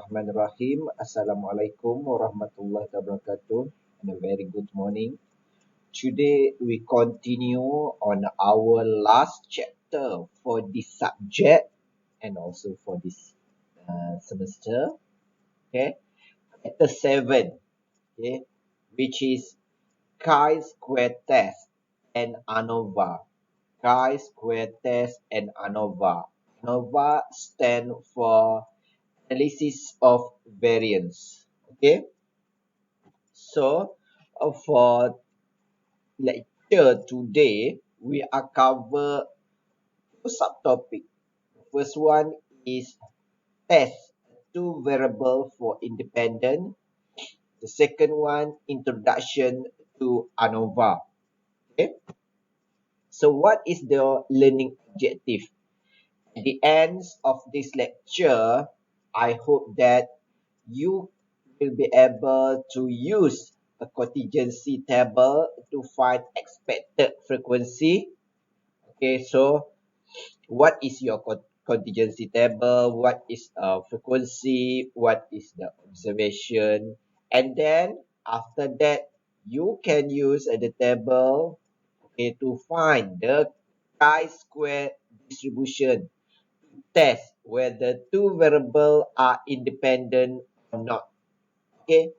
Bismillahirrahmanirrahim. Assalamualaikum warahmatullahi wabarakatuh. And a very good morning. Today we continue on our last chapter for this subject and also for this semester. Okay, chapter 7. Okay, which is ChiSquare Test and ANOVA. ChiSquare Test and ANOVA. ANOVA stand for analysis of variance. Okay, so for lecture today, we are cover two subtopic. First one is test two variable for independent. The second one, introduction to ANOVA. Okay, so what is the learning objective? At the end of this lecture, I hope that you will be able to use a contingency table to find expected frequency. Okay, so what is your contingency table? What is frequency? What is the observation? And then after that, you can use the table, okay, to find the chi-square distribution. Test whether two variables are independent or not. Okay,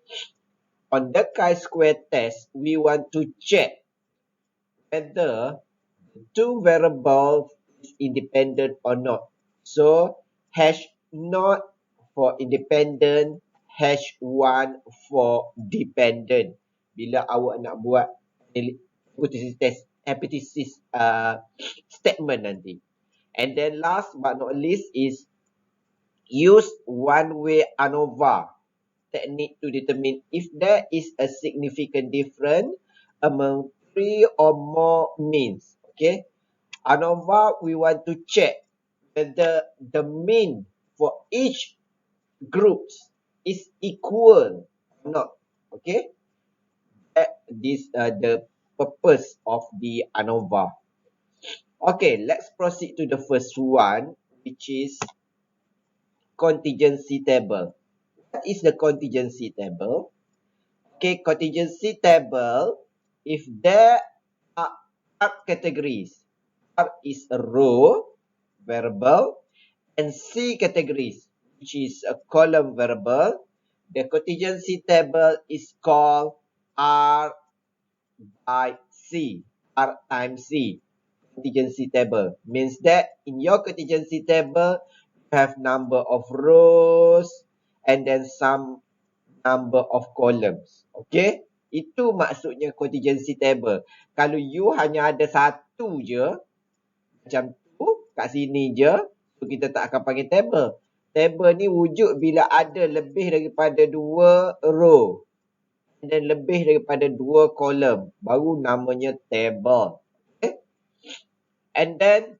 on the chi-square test, we want to check whether the two variables is independent or not. So, hash not for independent, hash 1 for dependent. Bila awak nak buat hypothesis test, hypothesis statement nanti. And then last but not least is use one-way ANOVA technique to determine if there is a significant difference among three or more means. Okay, ANOVA, we want to check whether the mean for each group is equal or not. Okay, this the purpose of the ANOVA. Okay, let's proceed to the first one, which is contingency table. What is the contingency table? Okay, contingency table, if there are categories, R is a row variable and C categories, which is a column variable, the contingency table is called R by C, R times C. Contingency table means that in your contingency table, you have number of rows and then some number of columns. Okay, itu maksudnya contingency table. Kalau you hanya ada satu je, macam tu, kat sini je, so kita tak akan panggil table. Table ni wujud bila ada lebih daripada 2 row dan lebih daripada 2 kolom, baru namanya table. Okay? And then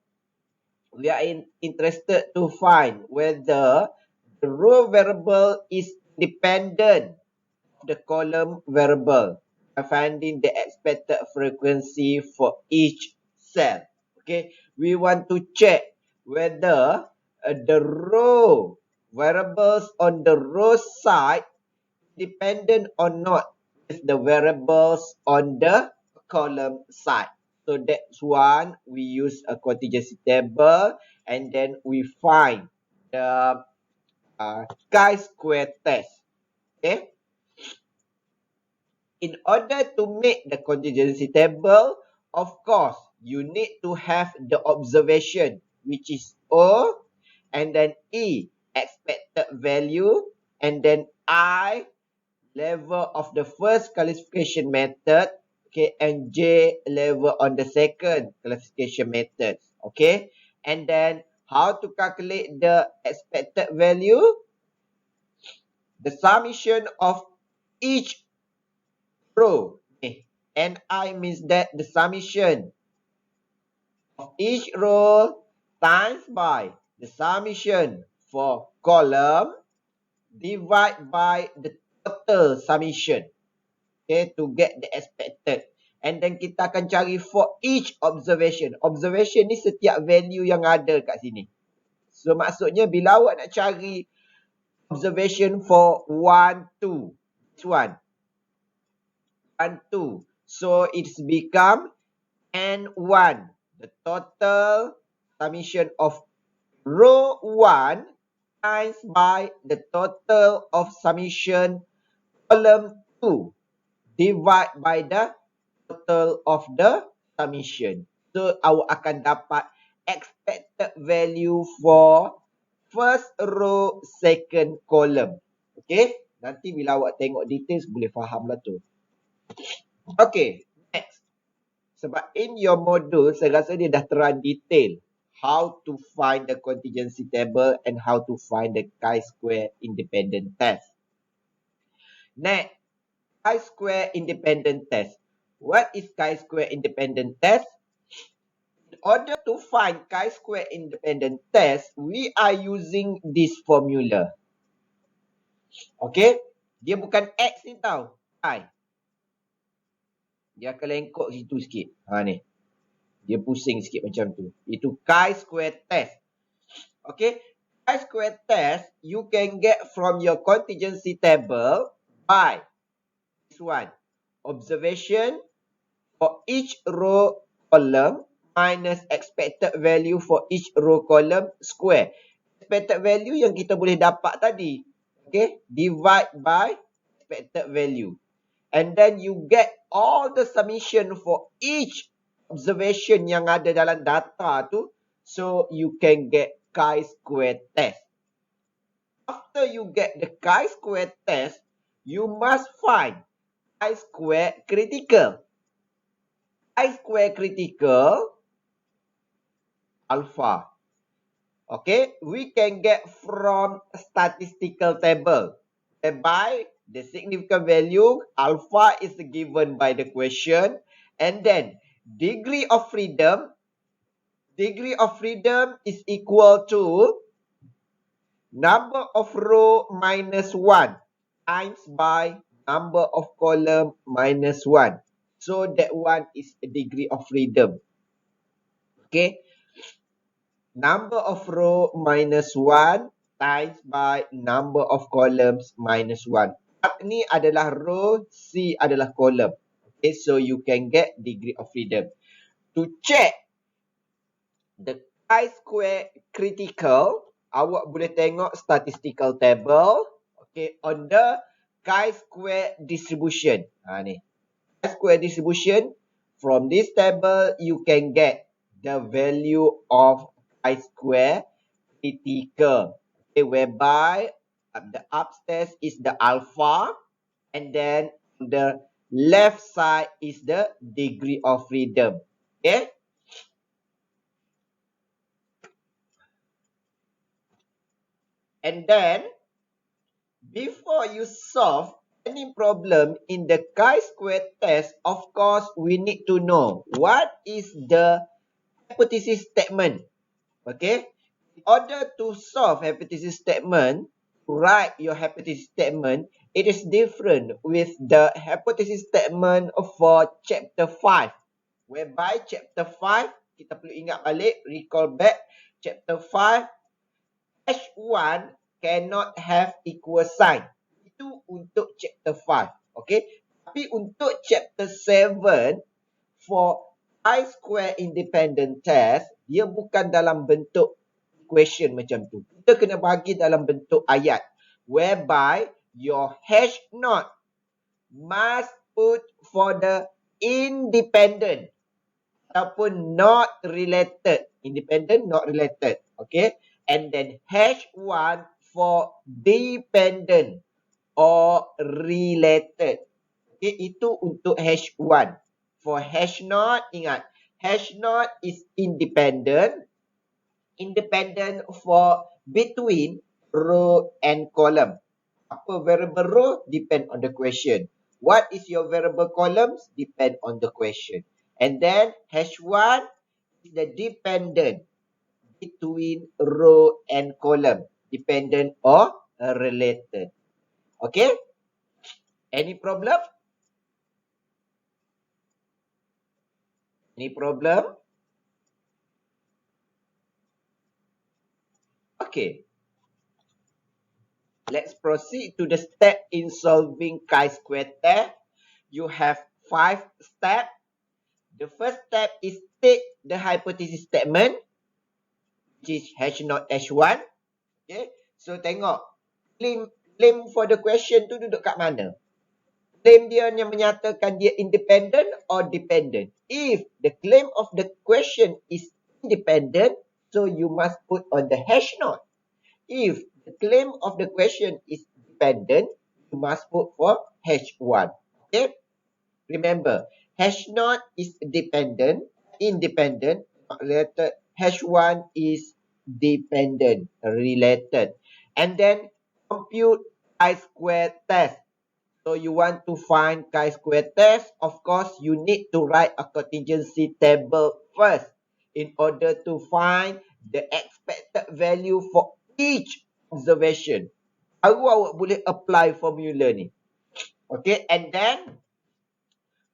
we are interested to find whether the row variable is dependent of the column variable by finding the expected frequency for each cell. Okay, we want to check whether the row variables on the row side dependent or not with the variables on the column side. So that's one, we use a contingency table and then we find the chi-square test. Okay. In order to make the contingency table, of course, you need to have the observation, which is O, and then E, expected value, and then I, level of the first classification method, okay, and J, level on the second classification method, okay. And then how to calculate the expected value? The summation of each row. Ni means that the summation of each row times by the summation for column divide by the total summation. Okay, to get the expected. And then kita akan cari for each observation. Observation ni setiap value yang ada kat sini. So maksudnya bila awak nak cari observation for 1, 2. This one. 1, 2. So it's become N1. The total summation of row 1 times by the total of summation column 2 divide by the total of the summation. So, awak akan dapat expected value for first row, second column. Okay? Nanti bila awak tengok details, boleh faham lah tu. Okay, next. Sebab in your module, saya rasa dia dah terang detail how to find the contingency table and how to find the chi-square independent test. Next, chi-square independent test. What is chi-square independent test? In order to find chi-square independent test, we are using this formula. Okay? Dia bukan X ni tau. I. Dia akan lengkok situ sikit. Ha ni. Dia pusing sikit macam tu. Itu chi-square test. Okay? Chi-square test, you can get from your contingency table by this one. Observation for each row column minus expected value for each row column square. Expected value yang kita boleh dapat tadi. Okay? Divide by expected value. And then you get all the summation for each observation yang ada dalam data tu. So, you can get chi-square test. After you get the chi-square test, you must find chi-square critical. Chi-square critical alpha. Okay, we can get from statistical table, whereby the significant value alpha is given by the question, and then degree of freedom is equal to number of row minus 1 times by number of column minus 1. So that one is a degree of freedom. Okay. Number of row minus 1 times by number of columns minus 1. Ni adalah row, C adalah column. Okay, so you can get degree of freedom. To check the chi-square critical, awak boleh tengok statistical table. Okay, on the chi-square distribution. Ha ni. Chi-square distribution, from this table, you can get the value of chi-square critical. Okay, whereby the upstairs is the alpha, and then the left side is the degree of freedom. Okay. And then, before you solve any problem in the chi-square test, of course, we need to know what is the hypothesis statement. Okay. In order to solve hypothesis statement, write your hypothesis statement, it is different with the hypothesis statement for chapter 5. Whereby chapter 5, kita perlu ingat balik, recall back, chapter 5, H1 cannot have equal sign. Itu untuk chapter 5. Okay. Tapi untuk chapter 7, for chi-square independent test, dia bukan dalam bentuk equation macam tu. Kita kena bagi dalam bentuk ayat. Whereby your H0 must put for the independent ataupun not related. Independent, not related. Okay. And then H1 for dependent or related. Okay. Itu untuk H1. For H0, ingat. H0 is independent. Independent for between row and column. Apa variable row? Depend on the question. What is your variable columns? Depend on the question. And then H1 is the dependent between row and column. Dependent or related. Okay? Any problem? Any problem? Okay. Let's proceed to the step in solving chi-square test. You have 5 steps. The first step is state the hypothesis statement, which is H0 H1. Okay. So tengok claim for the question tu duduk kat mana. Claim dia yang menyatakan dia independent or dependent. If the claim of the question is independent, so you must put on the H0. If the claim of the question is dependent, you must put for H1. Okay. Remember, H0 is independent, not related. H1 is dependent, related. And then compute chi-square test. So you want to find chi-square test, of course, you need to write a contingency table first in order to find the expected value for each observation. Baru awak boleh apply formula ni. Okay, and then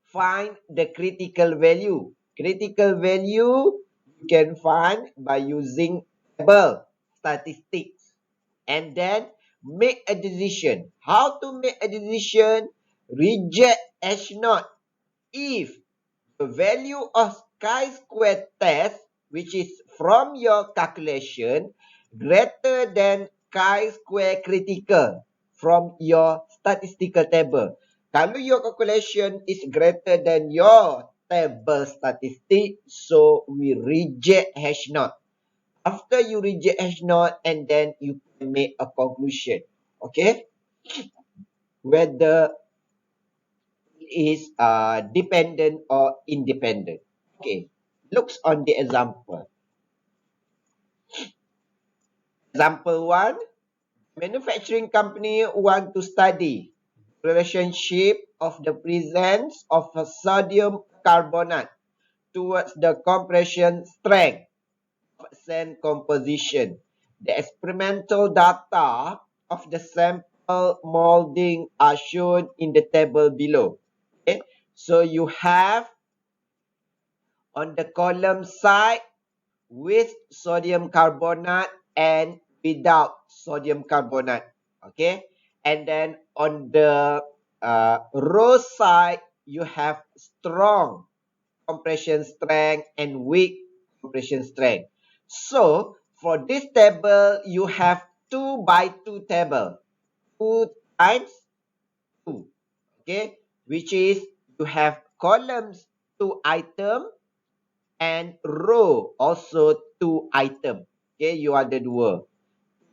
find the critical value. Critical value you can find by using table statistics. And then make a decision. How to make a decision? Reject H0 if the value of chi-square test, which is from your calculation, greater than chi-square critical from your statistical table. Kalau your calculation is greater than your table statistic, so we reject H0. After you reject H0, and then you can make a conclusion. Okay? Whether is dependent or independent. Okay, looks on the example. Example 1, manufacturing company want to study relationship of the presence of a sodium carbonate towards the compression strength of sand composition. The experimental data of the sample molding are shown in the table below. Okay, so you have on the column side with sodium carbonate and without sodium carbonate. Okay. And then on the row side, you have strong compression strength and weak compression strength. So for this table, you have 2 by 2 table. 2 times 2. Okay. Which is you have columns 2 item and row also 2 item. Okay, you ada 2.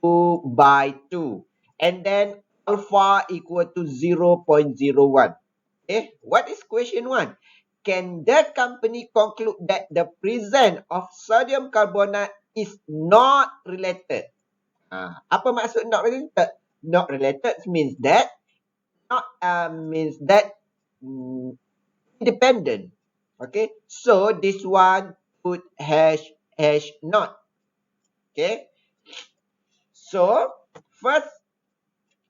2 by 2. And then alpha equal to 0.01. Okay, what is question 1? Can the company conclude that the presence of sodium carbonate is not related? Apa maksud not related? Not related means that independent. Okay, so this one put hash not. Okay, so first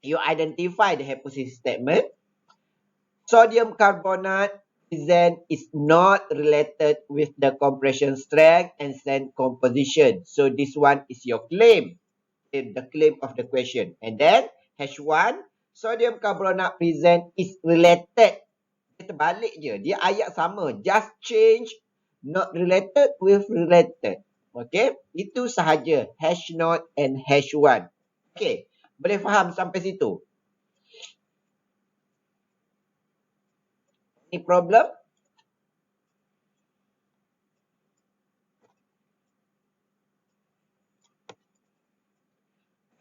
you identify the hypothesis statement. Sodium carbonate present is not related with the compression strength and sand composition. So this one is your claim, the claim of the question. And then H1, sodium carbonate present is related. Dia terbalik je. Dia ayat sama. Just change not related with related. Okay. Itu sahaja. H0 and H1. Okay. Boleh faham sampai situ? Any problem?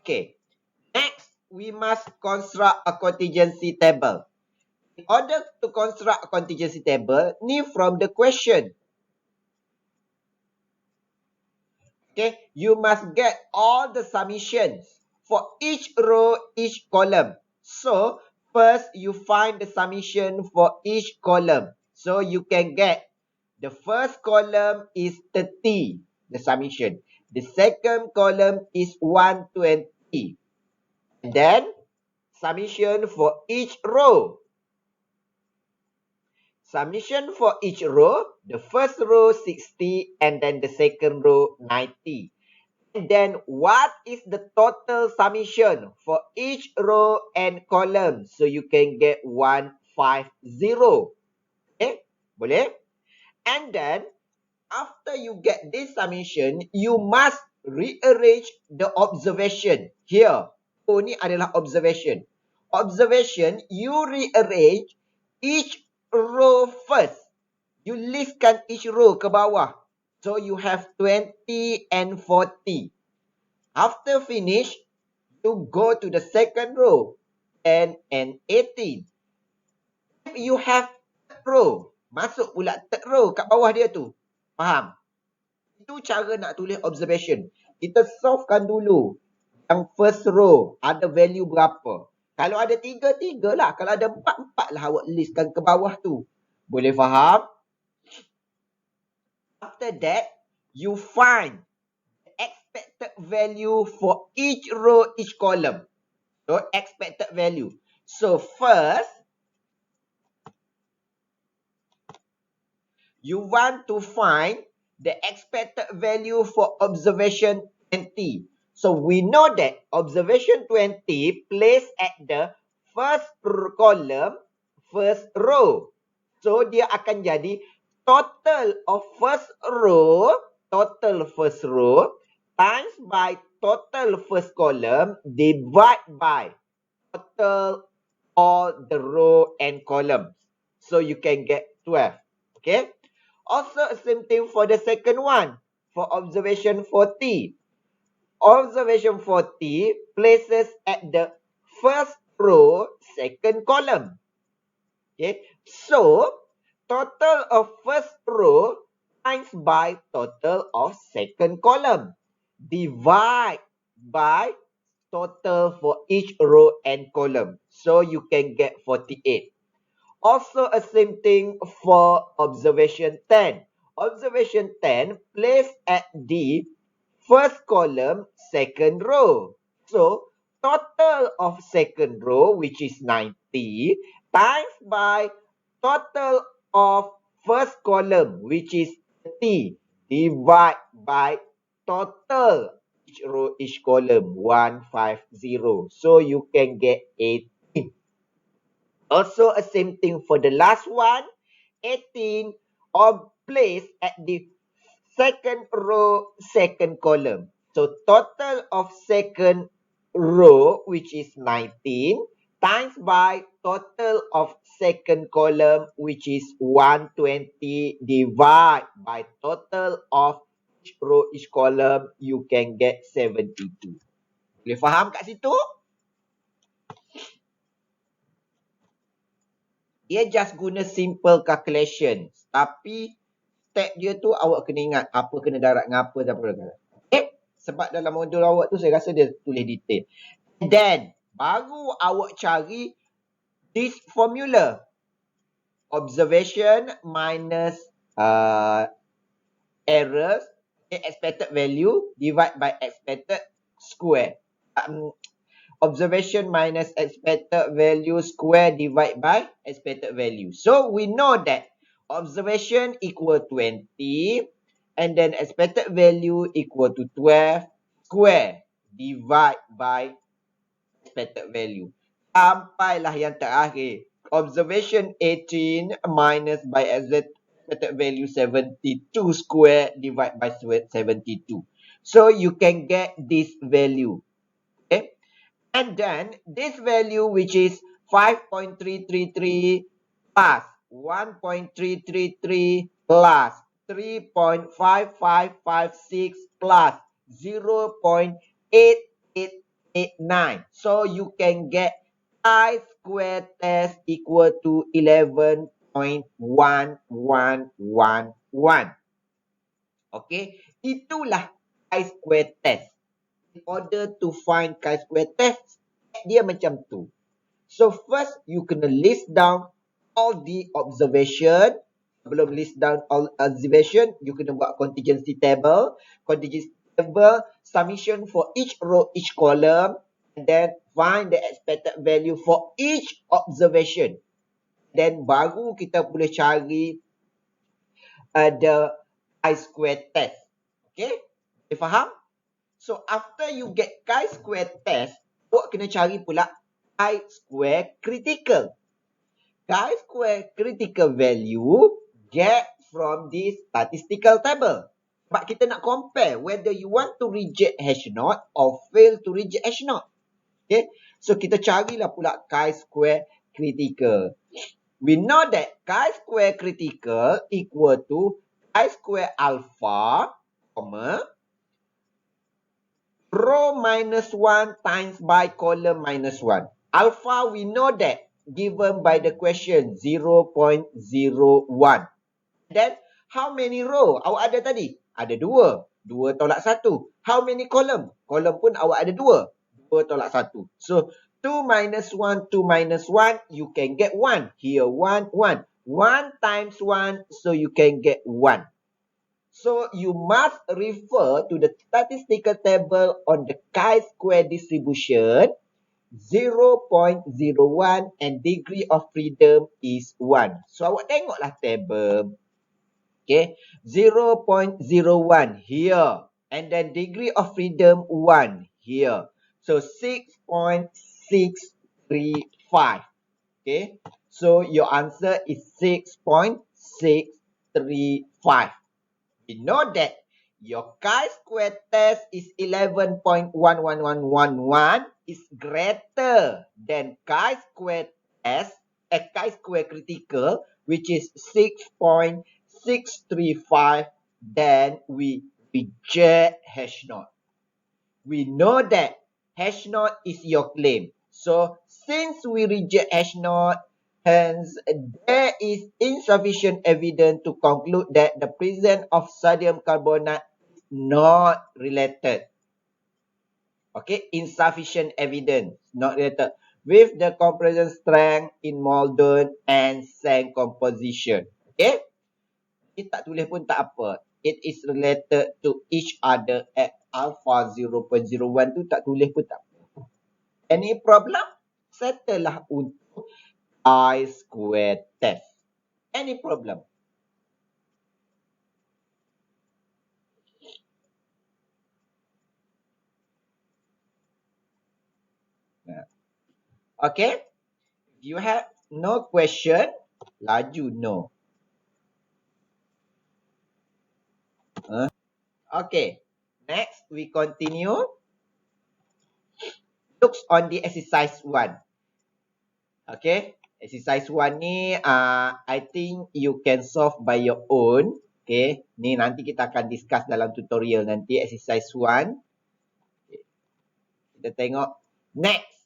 Okay. Next, we must construct a contingency table. In order to construct a contingency table, ni from the question. Okay, you must get all the summations for each row, each column. So, first you find the summation for each column. So, you can get the first column is 30, the summation. The second column is 120. And then, summation for each row. Summation for each row, the first row 60 and then the second row 90. And then what is the total summation for each row and column? So you can get 150. Okay, boleh? And then after you get this summation, you must rearrange the observation here. Oh, ni adalah observation. Observation, you rearrange each row first. You listkan each row ke bawah. So you have 20 and 40. After finish, you go to the second row, 10 and 18. If you have third row, masuk pula third row kat bawah dia tu. Faham? Itu cara nak tulis observation. Kita solvekan dulu yang first row ada value berapa. Kalau ada 3, 3 lah. Kalau ada 4, 4 lah awak listkan ke bawah tu. Boleh faham? After that, you find expected value for each row, each column. So, expected value. So, first, you want to find the expected value for observation 20. So, we know that observation 20 placed at the first column, first row. So, dia akan jadi total of first row times by total first column divide by total all the row and columns. So you can get 12. Okay. Also, same thing for the second one. For observation 40. Observation 40 places at the first row, second column. Okay. So, total of first row times by total of second column. Divide by total for each row and column. So, you can get 48. Also, a same thing for observation 10. Observation 10 placed at the first column, second row. So, total of second row, which is 90, times by total of first column, which is 30, divide by total each row, each column, 150. So, you can get 18. Also, a same thing for the last one, 18, or place at the second row, second column. So, total of second row, which is 19, times by total of second column, which is 120, divide by total of each row, each column, you can get 72. Boleh faham kat situ? Dia just guna simple calculation. Tapi step dia tu awak kena ingat apa kena darat dengan apa dan apa. Okay? Sebab dalam modul awak tu saya rasa dia tulis detail. And then baru awak cari this formula. Observation minus errors, expected value divide by expected square. Observation minus expected value square divide by expected value. So we know that observation equal 20 and then expected value equal to 12 square divide by expected value. Sampailah yang terakhir. Observation 18 minus by expected value 72 square divide by 72. So you can get this value. Okay. And then this value which is 5.333 plus 1.333 plus 3.5556 plus 0.8889. So you can get ChiSquare Test equal to 11.1111. Okay, itulah ChiSquare Test. In order to find ChiSquare Test, dia macam tu. So first, you kena list down all the observation. Sebelum list down all observation, you kena buat contingency table. Contingency table, summation for each row, each column. And then find the expected value for each observation. Then baru kita boleh cari the ChiSquare Test. Okay? Boleh faham? So after you get chi-square test, awak kena cari pula chi-square critical. Chi-square critical value get from this statistical table. Sebab kita nak compare whether you want to reject hash knot or fail to reject hash knot. Okay, so kita carilah pula chi-square critical. We know that chi-square critical equal to chi-square alpha, row minus 1 times by column minus 1. Alpha, we know that given by the question 0.01. Then, how many row awak ada tadi? Ada 2. 2 tolak 1. How many column? Column pun awak ada 2. 2 tolak 1. So, 2 minus 1, 2 minus 1, you can get 1. Here, 1, 1. 1 times 1, so you can get 1. So, you must refer to the statistical table on the chi-square distribution 0.01 and degree of freedom is 1. So, awak tengoklah table. Okay, 0.01 here. And then degree of freedom 1 here. So, 6.635. Okay, so your answer is 6.635. We know that your chi-square test is 11.11111 is greater than chi-square test at chi-square critical, which is 6.635. Then we reject hash knot. We know that hash knot is your claim. So since we reject hash knot, hence there is insufficient evidence to conclude that the presence of sodium carbonate is not related. Okay, insufficient evidence, not related with the compression strength in molten and sand composition. Okay, kita tak tulis pun tak apa. It is related to each other at alpha 0.01 tu tak tulis pun tak apa. Any problem? Settle lah untuk chi-square test. Any problem? Okay. If you have no question, laju no. Okay. Next, we continue. Looks on the exercise 1. Okay. Exercise 1 ni, I think you can solve by your own. Okay. Ni nanti kita akan discuss dalam tutorial nanti. Exercise 1. Okay. Kita tengok. Next.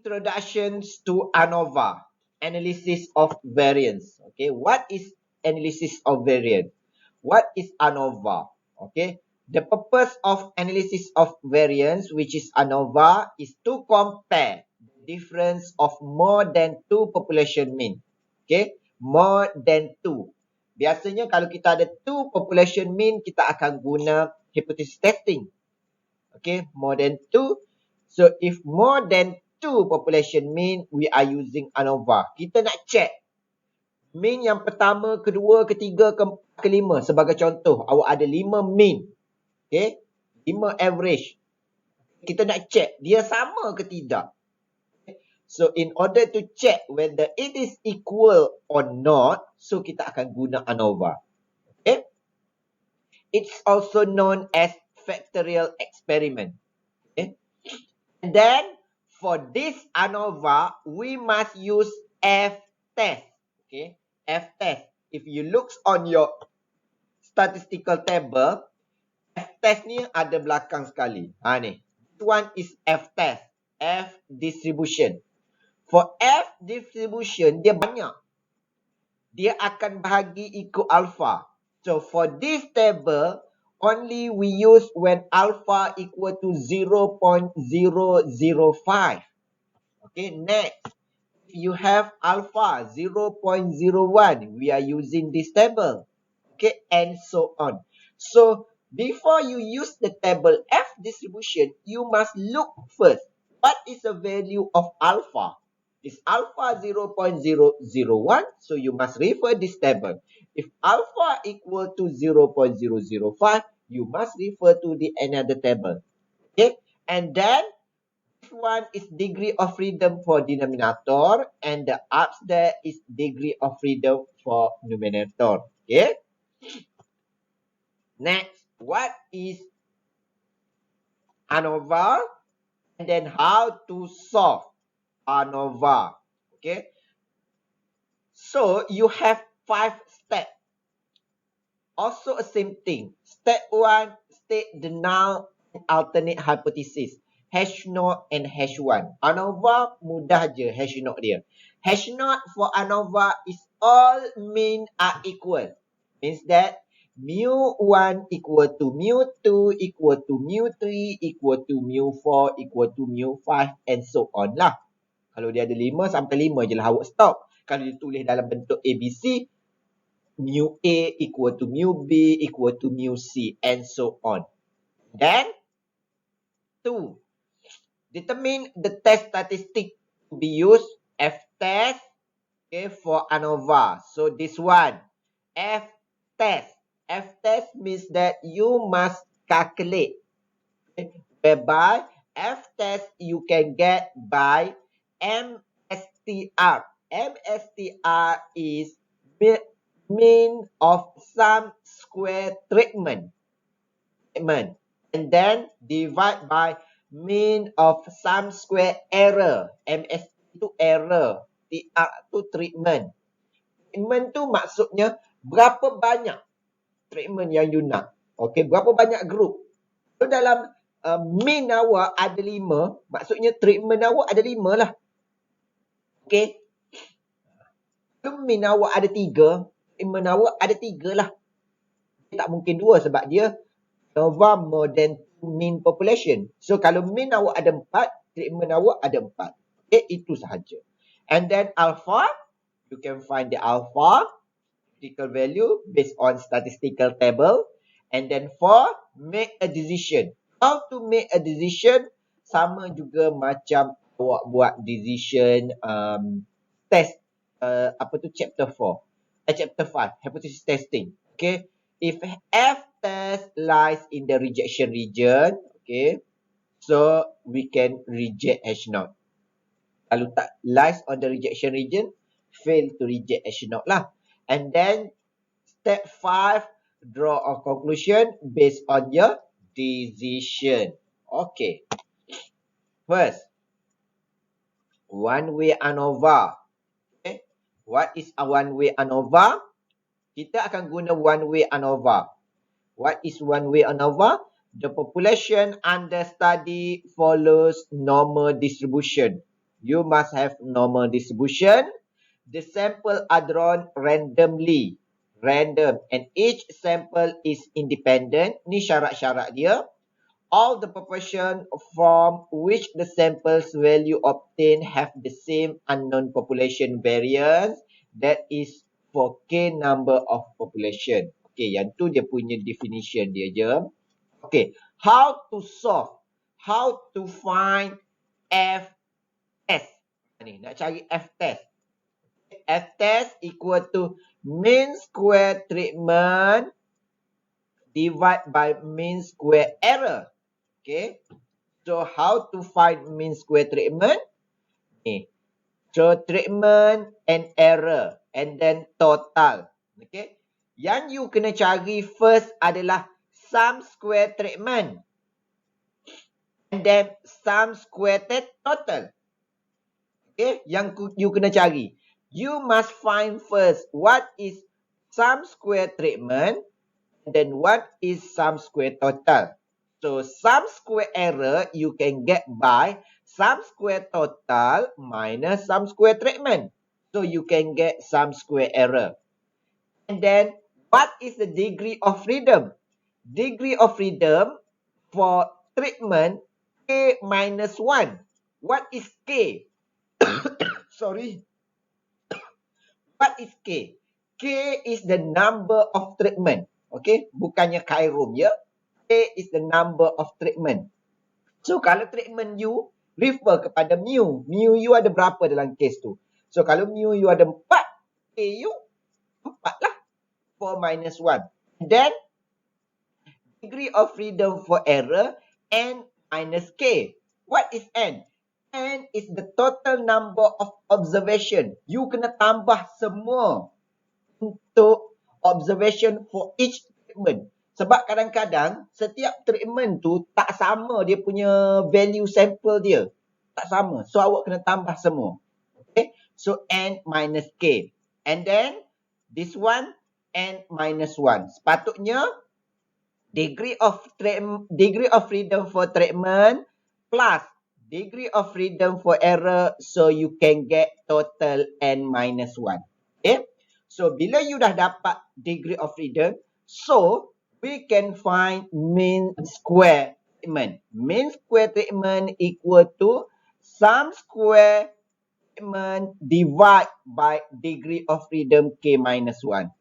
Introductions to ANOVA. Analysis of variance. Okay. What is analysis of variance? What is ANOVA? Okay. The purpose of analysis of variance, which is ANOVA, is to compare the difference of more than 2 population mean. Okay. More than 2. Biasanya kalau kita ada 2 population mean, kita akan guna hypothesis testing. Okay. More than 2. So, if more than 2 population mean, we are using ANOVA. Kita nak check mean yang pertama, kedua, ketiga, keempat, kelima. Sebagai contoh, awak ada 5 mean. Okay. 5 average. Kita nak check dia sama ke tidak. So, in order to check whether it is equal or not, so kita akan guna ANOVA. Okay. It's also known as factorial experiment. Okay. And then, for this ANOVA, we must use F-test. Okay. F-test. If you look on your statistical table, F-test ni ada belakang sekali. Ni. This one is F-test. F distribution. For F distribution, dia banyak. Dia akan bahagi ikut alpha. So, for this table, only we use when alpha equal to 0.005. Okay, next. If you have alpha 0.01, we are using this table. Okay, and so on. So, before you use the table F distribution, you must look first. What is the value of alpha? Is alpha 0.001, so you must refer this table. If alpha equal to 0.005, you must refer to the another table. Okay, and then this one is degree of freedom for denominator, and the upstairs is degree of freedom for numerator. Okay, next, what is ANOVA, and then how to solve ANOVA. Okay, so you have 5 steps. Also a same thing. Step 1, state the null and alternate hypothesis. Hash naught and hash 1. ANOVA mudah je hash naught dia. Hash naught for ANOVA is all mean are equal. Means that mu1 equal to mu2 equal to mu3 equal to mu4 equal to mu5 and so on lah. Kalau dia ada 5 sampai 5 je lah awak stop. Kalau dia tulis dalam bentuk ABC, mu A equal to mu B equal to mu C and so on. Then 2. Determine the test statistic to be used. F test, okay, for ANOVA. So this one, F test. F test means that you must calculate, okay, whereby F test you can get by MSTR. MSTR is mean of some square treatment, and then divide by mean of some square error. MS itu error, TR itu treatment. Treatment tu maksudnya berapa banyak treatment yang you nak. Okey, berapa banyak group. So dalam mean awak ada 5, maksudnya treatment awak ada 5 lah. Okey. Kalau mean awak ada 3, treatment awak ada 3 lah. Tak mungkin 2 sebab dia ANOVA more than mean population. So kalau mean awak ada 4, treatment awak ada 4. Okay, itu sahaja. And then alpha, you can find the alpha statistical value based on statistical table. And then 4, make a decision. How to make a decision? Sama juga macam awak buat decision test chapter 4. Chapter 5, hypothesis testing. Okay, if F test lies in the rejection region, okay, so we can reject H naught. Kalau tak lies on the rejection region, fail to reject H naught lah. And then step 5, draw a conclusion based on your decision. Okay. First, one-way ANOVA. Okay. What is a one-way ANOVA? Kita akan guna one-way ANOVA. What is one-way ANOVA? The population under study follows normal distribution. You must have normal distribution. The sample are drawn randomly. Random. And each sample is independent. Ni syarat-syarat dia. All the population from which the sample's value obtained have the same unknown population variance. That is for K number of population. Okay, yang tu dia punya definition dia je. Okay, how to solve? How to find F test? Ni, nak cari F test. F test equal to mean square treatment divide by mean square error. Okay, so how to find mean square treatment? Ni, so treatment and error and then total. Okay, yang you kena cari first adalah sum square treatment and then sum square total. Okay, yang you kena cari. You must find first what is sum square treatment and then what is sum square total. So sum square error you can get by sum square total minus sum square treatment. So you can get sum square error. And then what is the degree of freedom? Degree of freedom for treatment K minus 1. What is K? Sorry. What is K? K is the number of treatment. Okay, bukannya kairum ya. K is the number of treatment. So kalau treatment you refer kepada mu. Mu you ada berapa dalam kes tu? So, kalau mu you ada 4, K you 4 lah. 4 minus 1. Then, degree of freedom for error, N minus K. What is N? N is the total number of observation. You kena tambah semua untuk observation for each treatment. Sebab kadang-kadang setiap treatment tu tak sama dia punya value sample dia. Tak sama. So, awak kena tambah semua. Okay. So, N minus K. And then, this one, N minus 1. Sepatutnya, degree of freedom for treatment plus degree of freedom for error, so you can get total N minus 1. Okay. So, bila you dah dapat degree of freedom, so we can find mean square treatment. Mean square treatment equal to sum square treatment divide by degree of freedom K minus 1.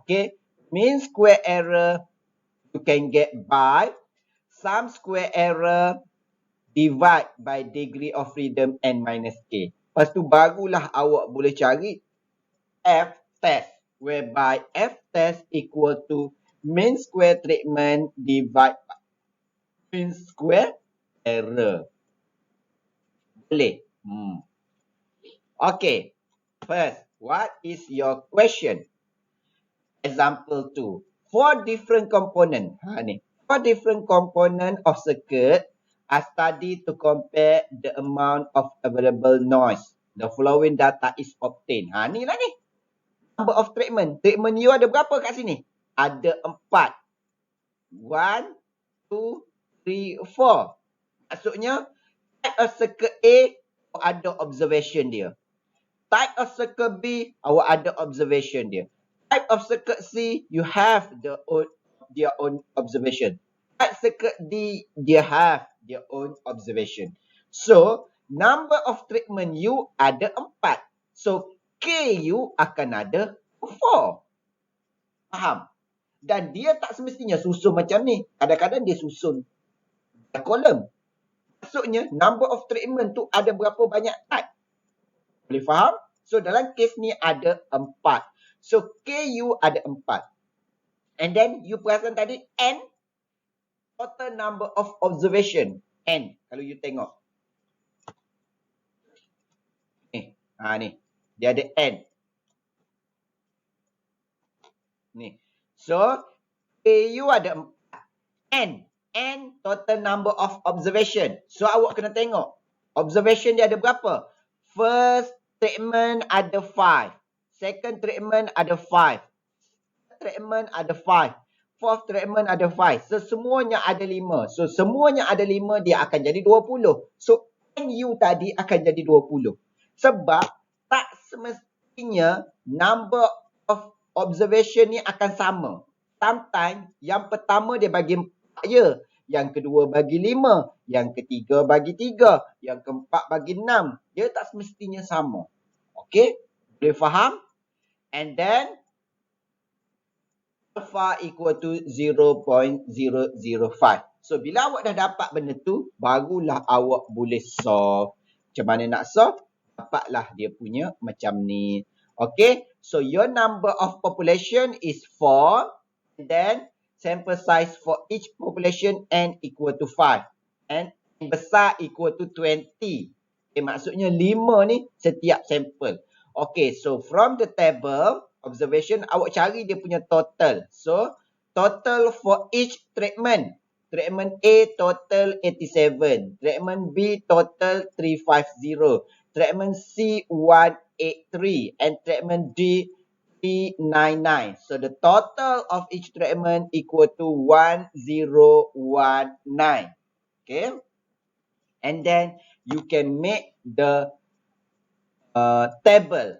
Okay. Mean square error you can get by sum square error divide by degree of freedom N minus K. Lepas tu barulah awak boleh cari F test, whereby F test equal to mean square treatment divide by mean square error. Boleh? Okay. First, what is your question? Example 2. 4 different component. Ni. 4 different component of circuit are studied to compare the amount of available noise. The following data is obtained. Ni lah ni. Number of treatment. Treatment you ada berapa kat sini? Ada 4. 1, 2, 3, 4. Maksudnya, type of circuit A, ada observation dia. Type of circuit B, awak ada observation dia. Type of circuit C, you have their own observation. Type circuit D, they have their own observation. So, number of treatment you ada 4. So, K you akan ada 4. Faham? Dan dia tak semestinya susun macam ni. Kadang-kadang dia susun kolom. Maksudnya, number of treatment tu ada berapa banyak type. Boleh faham? So, dalam kes ni ada 4. So, KU ada 4. And then, you perasan tadi, N, total number of observation. N, kalau you tengok. Ni. Dia ada N. Ni. So, KU ada 4. N, total number of observation. So, awak kena tengok. Observation dia ada berapa? First treatment ada 5. Second treatment ada 5. Third treatment ada 5. Fourth treatment ada 5. So, semuanya ada 5. So, semuanya ada 5, dia akan jadi 20. So, NU tadi akan jadi 20. Sebab, tak semestinya number of observation ni akan sama. Sometimes, yang pertama dia bagi 4 je. Yang kedua bagi 5. Yang ketiga bagi 3. Yang keempat bagi 6. Dia tak semestinya sama. Okay? Boleh faham? And then, alpha equal to 0.005. So, bila awak dah dapat benda tu, barulah awak boleh solve. Macam mana nak solve? Dapatlah dia punya macam ni. Okay? So, your number of population is 4. And then, sample size for each population N equal to 5. And N besar equal to 20. Okay, maksudnya 5 ni setiap sampel. Okay, so from the table, observation, awak cari dia punya total. So, total for each treatment. Treatment A total 87. Treatment B total 350. Treatment C 183. And treatment D 399. So, the total of each treatment equal to 1019. Okay. And then, you can make the table.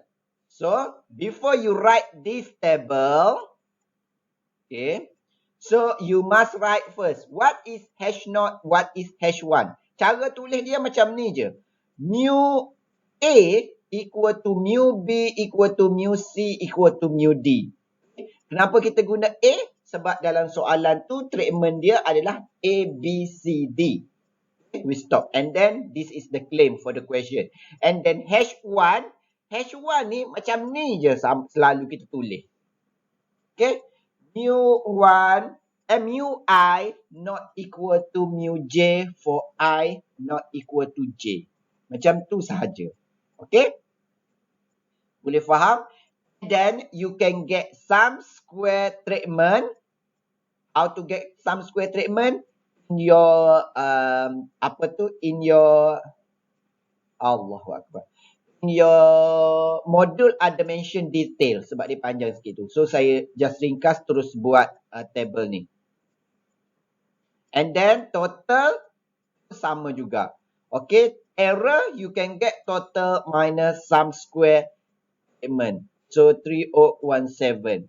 So, before you write this table, okay, so you must write first, what is H0, what is H1. Cara tulis dia macam ni je. Mu A equal to mu B equal to mu C equal to mu D. Kenapa kita guna A? Sebab dalam soalan tu, treatment dia adalah A, B, C, D. We stop. And then this is the claim for the question. And then H1 ni macam ni je selalu kita tulis. Okay. Mu1 mu I not equal to mu J for I not equal to J. Macam tu sahaja. Okay. Boleh faham? Then you can get some square treatment. How to get some square treatment? In your in your Allahu Akbar. In your module ada mention detail sebab dia panjang sikit tu. So saya just ringkas terus buat table ni. And then total sama juga. Okay, error you can get total minus some square treatment. So 3017.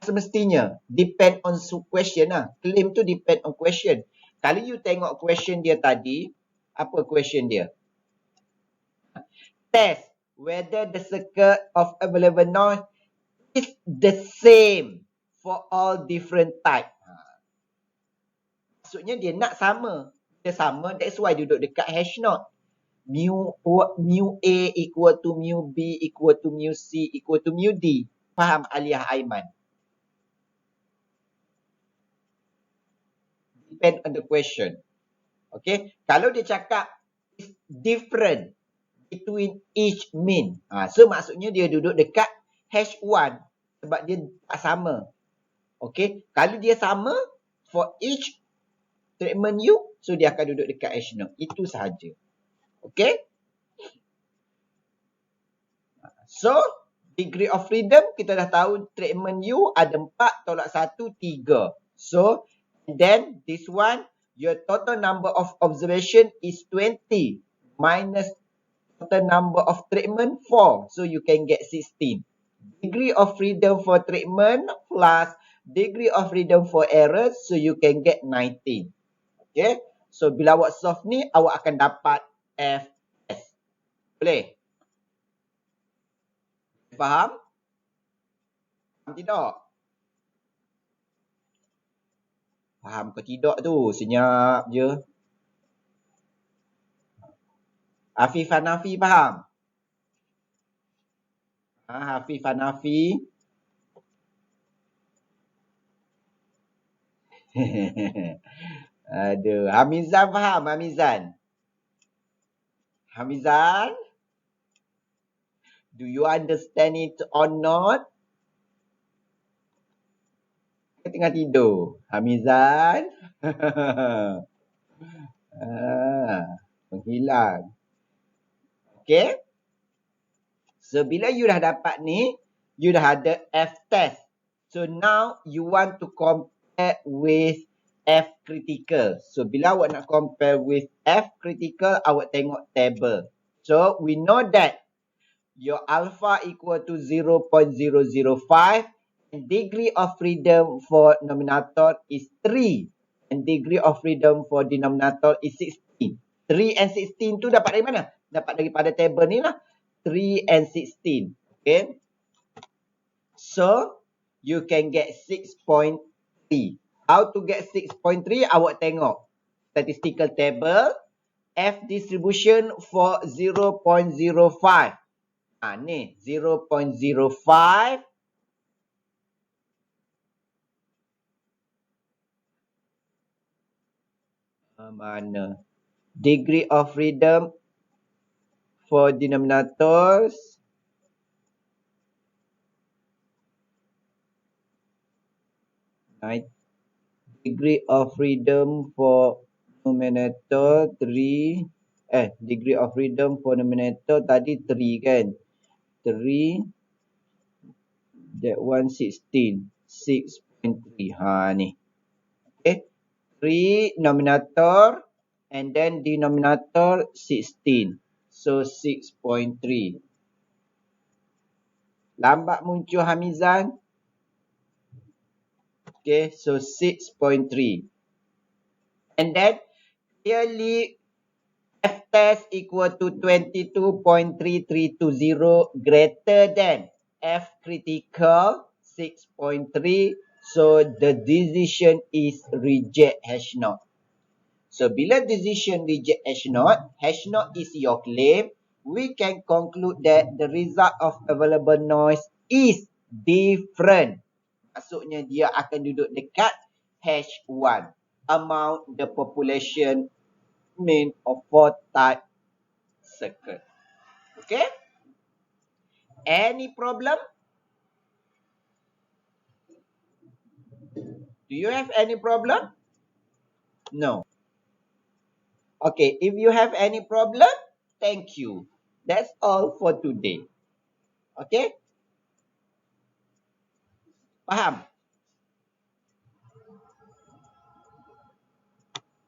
Semestinya depend on question lah. Claim tu depend on question. Kalau you tengok question dia tadi, apa question dia? Test whether the circle of available noise is the same for all different type. Maksudnya dia nak sama. Dia sama, that's why duduk dekat hash note. Mu A equal to mu B equal to mu C equal to mu D. Faham Aliyah Aiman? Depend on the question. Okay. Kalau dia cakap is different between each mean. So maksudnya dia duduk dekat hash 1 sebab dia tak sama. Okay. Kalau dia sama for each treatment U, so dia akan duduk dekat hash note. Itu sahaja. Okay. So degree of freedom kita dah tahu treatment U ada 4 tolak 1 3. So then this one, your total number of observation is 20 minus total number of treatment 4. So you can get 16. Degree of freedom for treatment plus degree of freedom for error. So you can get 19. Okay. So bila awak solve ni, awak akan dapat FS. Boleh? Faham? Faham tidak? Faham ke tidak tu? Senyap je. Hafif Hanafi faham? Hafif Hanafi. Aduh. Hamizan faham? Hamizan? Hamizan? Do you understand it or not? Tengah tidur. Hamizan. Menghilang. Okay. So, bila you dah dapat ni, you dah ada F test. So, now you want to compare with F critical. So, bila awak nak compare with F critical, awak tengok table. So, we know that your alpha equal to 0.005. And degree of freedom for nominator is 3. And degree of freedom for denominator is 16. 3 and 16 tu dapat dari mana? Dapat daripada table ni lah. 3 and 16. Okay. So, you can get 6.3. How to get 6.3? Awak tengok. Statistical table. F distribution for 0.05. Ni 0.05. Mana? Degree of freedom for denominators. Right. Degree of freedom for numerator 3. Degree of freedom for numerator tadi 3 kan? 3. That one 16. 6.3. Ni. Okay. 3 nominator and then denominator 16. So 6.3. Lambat muncul Hamizan. Okay, so 6.3. And then clearly F test equal to 22.3320 greater than F critical 6.3. So the decision is reject hash not. So bila decision reject hash not is your claim, we can conclude that the result of available noise is different. Maksudnya dia akan duduk dekat hash 1. Amount the population mean of 4 type circle. Okay? Any problem? Do you have any problem? No. Okay, if you have any problem, thank you. That's all for today. Okay? Faham?